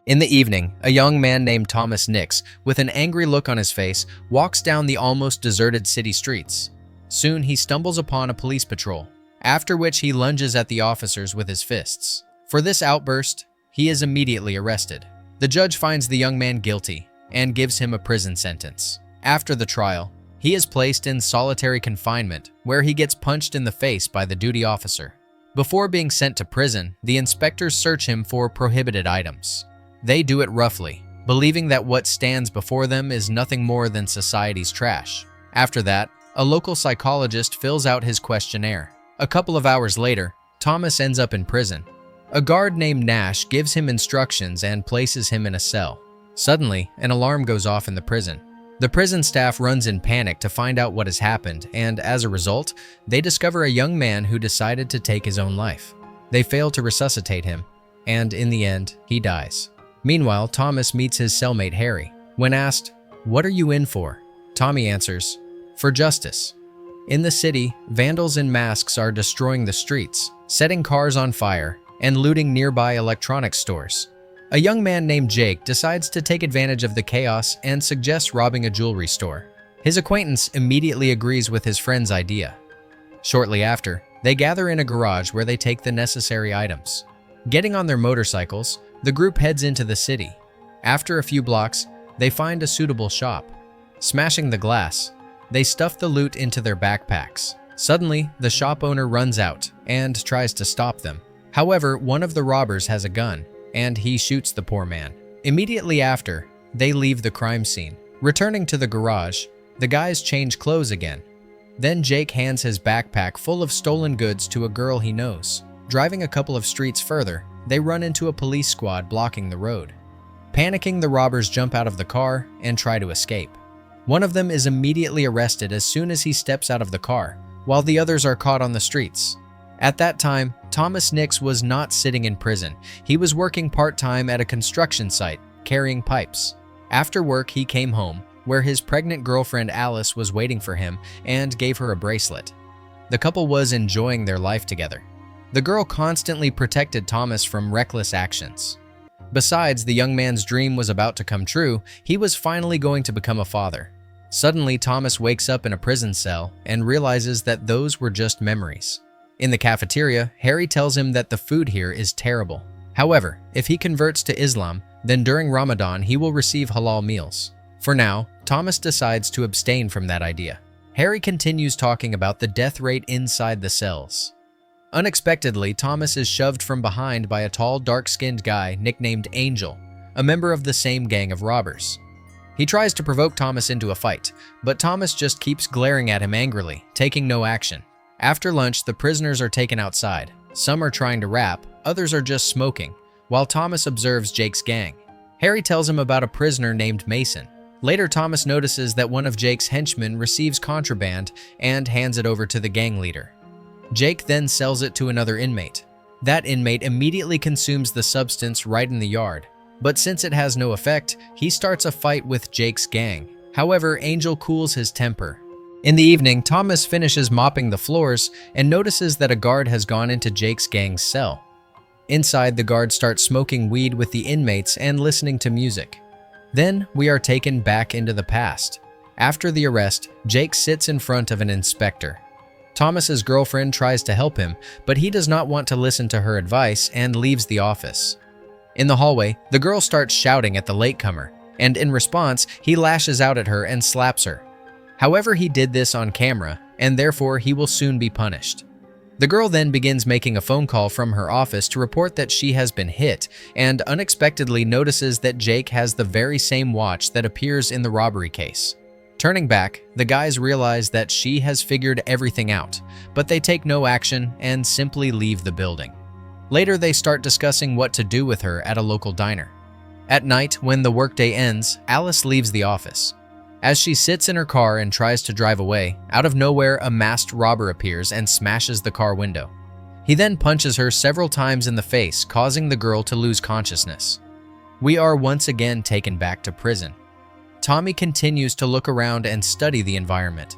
In the evening, a young man named Thomas Nix, with an angry look on his face, walks down the almost deserted city streets. Soon he stumbles upon a police patrol, after which he lunges at the officers with his fists. For this outburst, he is immediately arrested. The judge finds the young man guilty and gives him a prison sentence. After the trial, he is placed in solitary confinement, where he gets punched in the face by the duty officer. Before being sent to prison, the inspectors search him for prohibited items. They do it roughly, believing that what stands before them is nothing more than society's trash. After that, a local psychologist fills out his questionnaire. A couple of hours later, Thomas ends up in prison. A guard named Nash gives him instructions and places him in a cell. Suddenly, an alarm goes off in the prison. The prison staff runs in panic to find out what has happened, and as a result, they discover a young man who decided to take his own life. They fail to resuscitate him, and in the end, he dies. Meanwhile, Thomas meets his cellmate Harry. When asked, "What are you in for?" Tommy answers, "For justice." In the city, vandals in masks are destroying the streets, setting cars on fire, and looting nearby electronics stores. A young man named Jake decides to take advantage of the chaos and suggests robbing a jewelry store. His acquaintance immediately agrees with his friend's idea. Shortly after, they gather in a garage where they take the necessary items. Getting on their motorcycles, the group heads into the city. After a few blocks, they find a suitable shop. Smashing the glass, they stuff the loot into their backpacks. Suddenly, the shop owner runs out and tries to stop them. However, one of the robbers has a gun, and he shoots the poor man. Immediately after, they leave the crime scene. Returning to the garage, the guys change clothes again. Then Jake hands his backpack full of stolen goods to a girl he knows. Driving a couple of streets further, they run into a police squad blocking the road. Panicking, the robbers jump out of the car and try to escape. One of them is immediately arrested as soon as he steps out of the car, while the others are caught on the streets. At that time, Thomas Nix was not sitting in prison. He was working part-time at a construction site, carrying pipes. After work, he came home, where his pregnant girlfriend Alice was waiting for him and gave her a bracelet. The couple was enjoying their life together. The girl constantly protected Thomas from reckless actions. Besides, the young man's dream was about to come true. He was finally going to become a father. Suddenly, Thomas wakes up in a prison cell and realizes that those were just memories. In the cafeteria, Harry tells him that the food here is terrible. However, if he converts to Islam, then during Ramadan he will receive halal meals. For now, Thomas decides to abstain from that idea. Harry continues talking about the death rate inside the cells. Unexpectedly, Thomas is shoved from behind by a tall, dark-skinned guy nicknamed Angel, a member of the same gang of robbers. He tries to provoke Thomas into a fight, but Thomas just keeps glaring at him angrily, taking no action. After lunch, the prisoners are taken outside. Some are trying to rap, others are just smoking, while Thomas observes Jake's gang. Harry tells him about a prisoner named Mason. Later, Thomas notices that one of Jake's henchmen receives contraband and hands it over to the gang leader. Jake then sells it to another inmate. That inmate immediately consumes the substance right in the yard, but since it has no effect, he starts a fight with Jake's gang. However, Angel cools his temper. In the evening, Thomas finishes mopping the floors and notices that a guard has gone into Jake's gang's cell. Inside, the guard starts smoking weed with the inmates and listening to music. Then, we are taken back into the past. After the arrest, Jake sits in front of an inspector. Thomas's girlfriend tries to help him, but he does not want to listen to her advice and leaves the office. In the hallway, the girl starts shouting at the latecomer, and in response, he lashes out at her and slaps her. However, he did this on camera, and therefore he will soon be punished. The girl then begins making a phone call from her office to report that she has been hit, and unexpectedly notices that Jake has the very same watch that appears in the robbery case. Turning back, the guys realize that she has figured everything out, but they take no action and simply leave the building. Later, they start discussing what to do with her at a local diner. At night, when the workday ends, Alice leaves the office. As she sits in her car and tries to drive away, out of nowhere a masked robber appears and smashes the car window. He then punches her several times in the face, causing the girl to lose consciousness. We are once again taken back to prison. Tommy continues to look around and study the environment.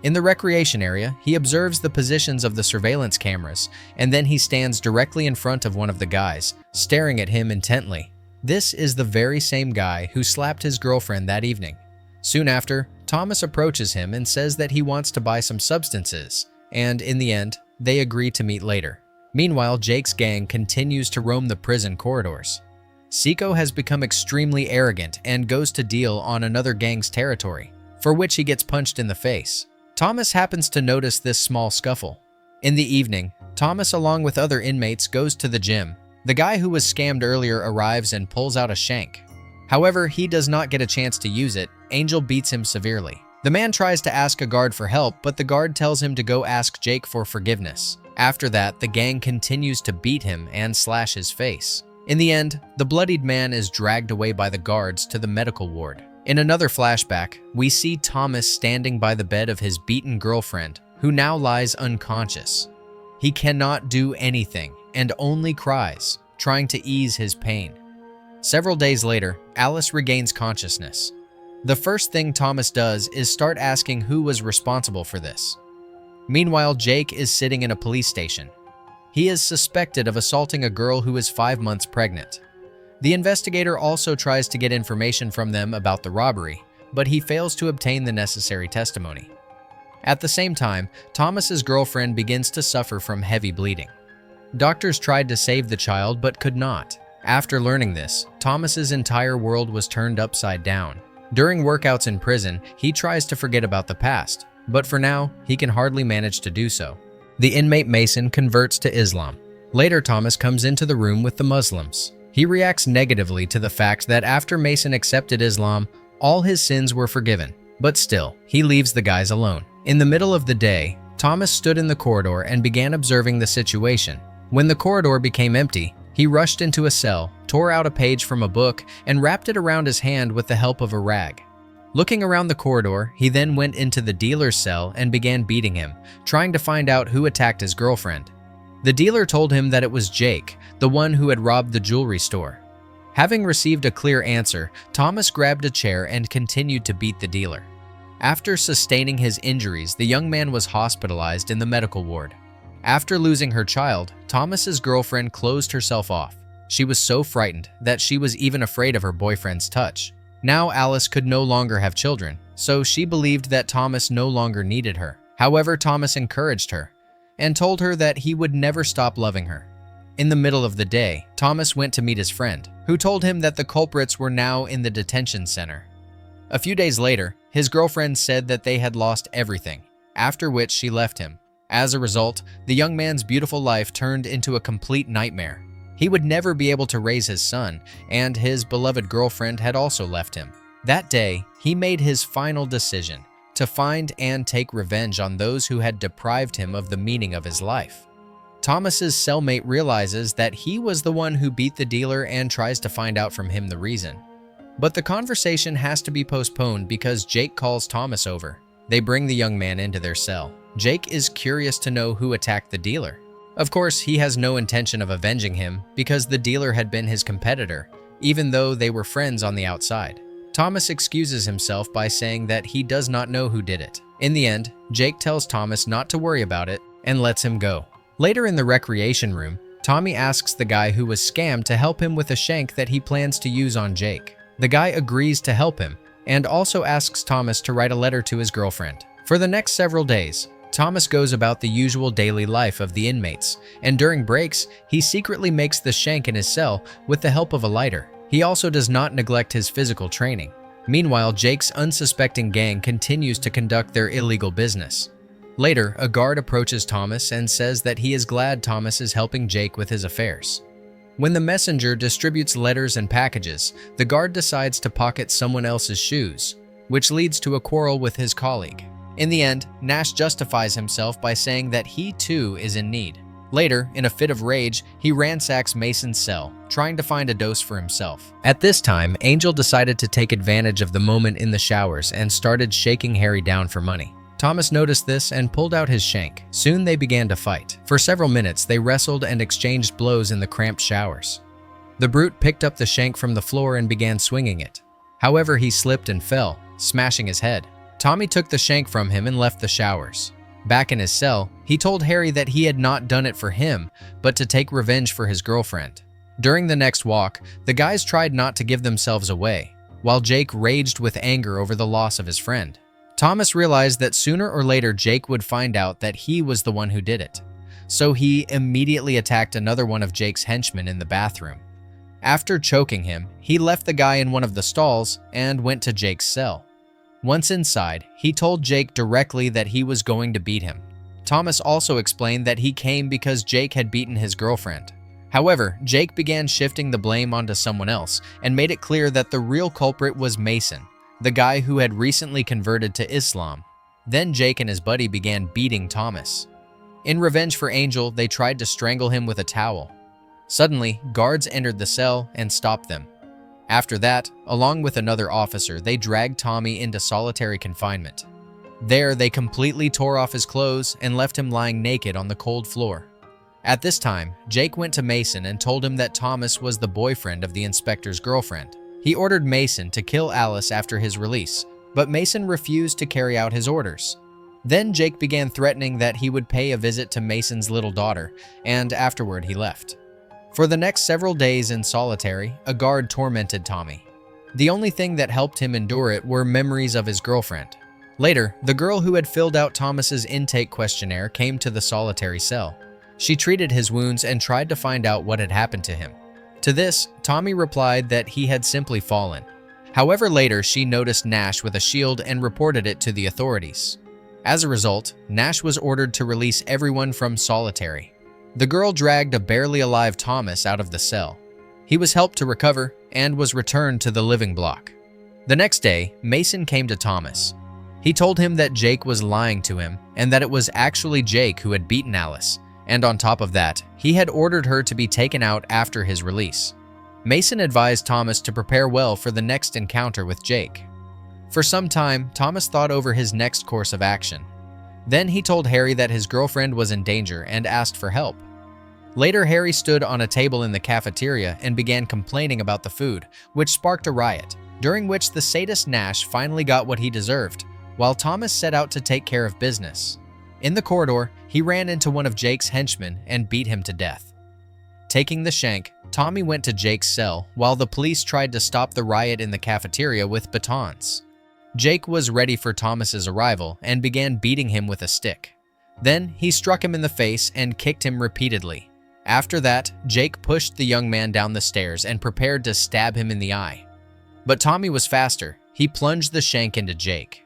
In the recreation area, he observes the positions of the surveillance cameras, and then he stands directly in front of one of the guys, staring at him intently. This is the very same guy who slapped his girlfriend that evening. Soon after, Thomas approaches him and says that he wants to buy some substances, and in the end, they agree to meet later. Meanwhile, Jake's gang continues to roam the prison corridors. Seiko has become extremely arrogant and goes to deal on another gang's territory, for which he gets punched in the face. Thomas happens to notice this small scuffle. In the evening, Thomas along with other inmates goes to the gym. The guy who was scammed earlier arrives and pulls out a shank. However, he does not get a chance to use it. Angel beats him severely. The man tries to ask a guard for help, but the guard tells him to go ask Jake for forgiveness. After that, the gang continues to beat him and slash his face. In the end, the bloodied man is dragged away by the guards to the medical ward. In another flashback, we see Thomas standing by the bed of his beaten girlfriend, who now lies unconscious. He cannot do anything and only cries, trying to ease his pain. Several days later, Alice regains consciousness. The first thing Thomas does is start asking who was responsible for this. Meanwhile, Jake is sitting in a police station. He is suspected of assaulting a girl who is 5 months pregnant. The investigator also tries to get information from them about the robbery, but he fails to obtain the necessary testimony. At the same time, Thomas's girlfriend begins to suffer from heavy bleeding. Doctors tried to save the child but could not. After learning this, Thomas's entire world was turned upside down. During workouts in prison, he tries to forget about the past, but for now, he can hardly manage to do so. The inmate Mason converts to Islam. Later, Thomas comes into the room with the Muslims. He reacts negatively to the fact that after Mason accepted Islam, all his sins were forgiven, but still, he leaves the guys alone. In the middle of the day, Thomas stood in the corridor and began observing the situation. When the corridor became empty, he rushed into a cell, tore out a page from a book, and wrapped it around his hand with the help of a rag. Looking around the corridor, he then went into the dealer's cell and began beating him, trying to find out who attacked his girlfriend. The dealer told him that it was Jake, the one who had robbed the jewelry store. Having received a clear answer, Thomas grabbed a chair and continued to beat the dealer. After sustaining his injuries, the young man was hospitalized in the medical ward. After losing her child, Thomas's girlfriend closed herself off. She was so frightened that she was even afraid of her boyfriend's touch. Now Alice could no longer have children, so she believed that Thomas no longer needed her. However, Thomas encouraged her and told her that he would never stop loving her. In the middle of the day, Thomas went to meet his friend, who told him that the culprits were now in the detention center. A few days later, his girlfriend said that they had lost everything, after which she left him. As a result, the young man's beautiful life turned into a complete nightmare. He would never be able to raise his son, and his beloved girlfriend had also left him. That day, he made his final decision to find and take revenge on those who had deprived him of the meaning of his life. Thomas's cellmate realizes that he was the one who beat the dealer and tries to find out from him the reason. But the conversation has to be postponed because Jake calls Thomas over. They bring the young man into their cell. Jake is curious to know who attacked the dealer. Of course, he has no intention of avenging him because the dealer had been his competitor, even though they were friends on the outside. Thomas excuses himself by saying that he does not know who did it. In the end, Jake tells Thomas not to worry about it and lets him go. Later in the recreation room, Tommy asks the guy who was scammed to help him with a shank that he plans to use on Jake. The guy agrees to help him and also asks Thomas to write a letter to his girlfriend. For the next several days, Thomas goes about the usual daily life of the inmates, and during breaks, he secretly makes the shank in his cell with the help of a lighter. He also does not neglect his physical training. Meanwhile, Jake's unsuspecting gang continues to conduct their illegal business. Later, a guard approaches Thomas and says that he is glad Thomas is helping Jake with his affairs. When the messenger distributes letters and packages, the guard decides to pocket someone else's shoes, which leads to a quarrel with his colleague. In the end, Nash justifies himself by saying that he too is in need. Later, in a fit of rage, he ransacks Mason's cell, trying to find a dose for himself. At this time, Angel decided to take advantage of the moment in the showers and started shaking Harry down for money. Thomas noticed this and pulled out his shank. Soon they began to fight. For several minutes, they wrestled and exchanged blows in the cramped showers. The brute picked up the shank from the floor and began swinging it. However, he slipped and fell, smashing his head. Tommy took the shank from him and left the showers. Back in his cell, he told Harry that he had not done it for him, but to take revenge for his girlfriend. During the next walk, the guys tried not to give themselves away, while Jake raged with anger over the loss of his friend. Thomas realized that sooner or later Jake would find out that he was the one who did it, so he immediately attacked another one of Jake's henchmen in the bathroom. After choking him, he left the guy in one of the stalls and went to Jake's cell. Once inside, he told Jake directly that he was going to beat him. Thomas also explained that he came because Jake had beaten his girlfriend. However, Jake began shifting the blame onto someone else and made it clear that the real culprit was Mason, the guy who had recently converted to Islam. Then Jake and his buddy began beating Thomas. In revenge for Angel, they tried to strangle him with a towel. Suddenly, guards entered the cell and stopped them. After that, along with another officer, they dragged Tommy into solitary confinement. There, they completely tore off his clothes and left him lying naked on the cold floor. At this time, Jake went to Mason and told him that Thomas was the boyfriend of the inspector's girlfriend. He ordered Mason to kill Alice after his release, but Mason refused to carry out his orders. Then Jake began threatening that he would pay a visit to Mason's little daughter, and afterward he left. For the next several days in solitary, a guard tormented Tommy. The only thing that helped him endure it were memories of his girlfriend. Later, the girl who had filled out Thomas's intake questionnaire came to the solitary cell. She treated his wounds and tried to find out what had happened to him. To this, Tommy replied that he had simply fallen. However, later she noticed Nash with a shield and reported it to the authorities. As a result, Nash was ordered to release everyone from solitary. The girl dragged a barely alive Thomas out of the cell. He was helped to recover and was returned to the living block. The next day, Mason came to Thomas. He told him that Jake was lying to him and that it was actually Jake who had beaten Alice. And on top of that, he had ordered her to be taken out after his release. Mason advised Thomas to prepare well for the next encounter with Jake. For some time, Thomas thought over his next course of action. Then he told Harry that his girlfriend was in danger and asked for help. Later, Harry stood on a table in the cafeteria and began complaining about the food, which sparked a riot, during which the sadist Nash finally got what he deserved, while Thomas set out to take care of business. In the corridor, he ran into one of Jake's henchmen and beat him to death. Taking the shank, Tommy went to Jake's cell while the police tried to stop the riot in the cafeteria with batons. Jake was ready for Thomas's arrival and began beating him with a stick. Then he struck him in the face and kicked him repeatedly. After that, Jake pushed the young man down the stairs and prepared to stab him in the eye. But Tommy was faster. He plunged the shank into Jake.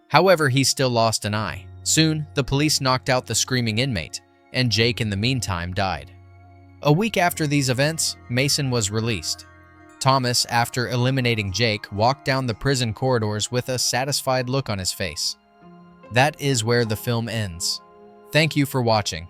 However, he still lost an eye. Soon, the police knocked out the screaming inmate, and Jake in the meantime died. A week after these events, Mason was released. Thomas, after eliminating Jake, walked down the prison corridors with a satisfied look on his face. That is where the film ends. Thank you for watching.